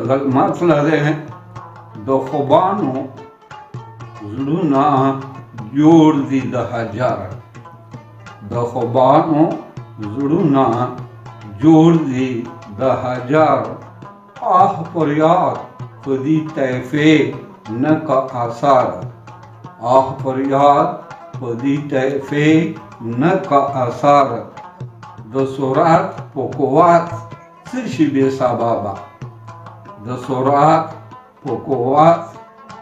غزل مطلع د خوبانو زړونه جوړ دي د هجر د خوبانو زړونه جوړ دي د هجر آه پر یاد په دې طیفې نه کا اثر آه پر یاد په دې طیفې نه کا اثر د سرعت په قوت څه شي بې سببه د سرعت په قوت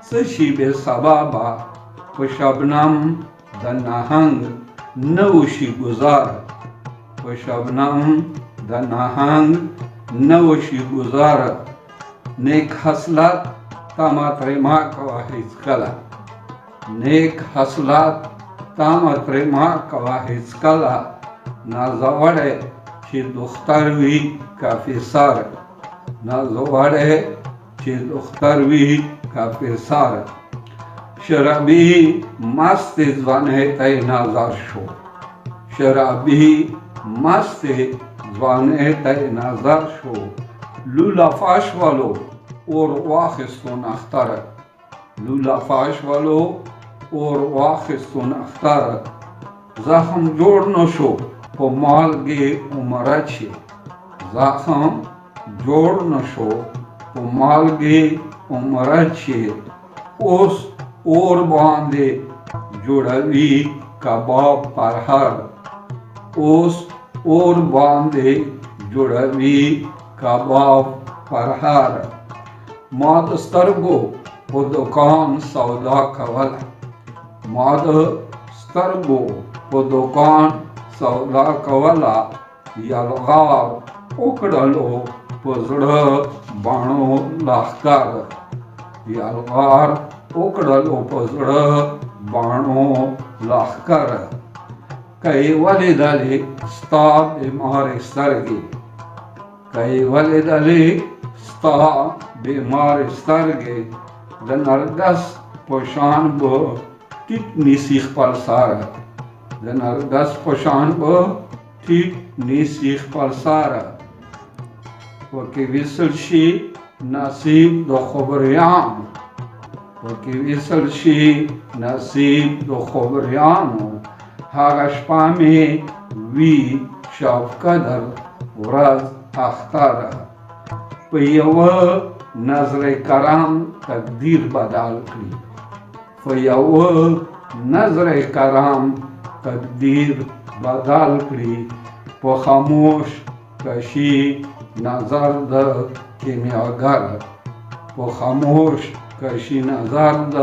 څه شي بې سببه په شبنم د نهنګ نه وشي ګذار په شبنم د نهنګ نه وشي ګذار نیک خصلت تمه ترې مه کوه هېڅکله نیک خصلت تمه ترې مه کوه هېڅکله نازوړی چې دختر وي که افسر نازوړی چې دختر وي که افسر شرابي مست ځوانۍ ته یې نظر شو شرابي مست ځوانۍ ته یې نظر شو لولافه شولو اور واخیستو نختره لولافه شولو اور واخیستو نختره زخم جوړ نه شو په مالګې عمره چې زخم جوړ نه شو په مالګې عمره چې اوس اور باندې جوړوي کباب پرهر اوس اور باندې جوړوي کباب پرهر ما د سترګو په دوکان سودا کوله ما د سترګو په دوکان سودا کوله یلغار وکړلو په زړه باڼو لښکر یلغار وکړلو په زړه باڼو لښکر که یې ولیدلې ستا بیمارې سترګې که یې ولیدلې ستا بیمارې سترګې د نرګس په شان به ټیټ نیسي خپل سر د نرګس په شان به ټیټ نیسي خپل سر وکې ویسل شي نصیب د خبریانو وکې ویسل شي نصیب د خبریانو هغه شپه مې وي شب قدر ورځ اختره په یوه نظر کرم تقدیر بدل کړي په یوه نظر کرم تقدیر بدل کړي په خاموش کشي نظر د کیمیاګر په خاموش کشي نظر د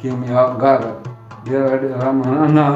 کیمیاګر ډېره ډېره مننه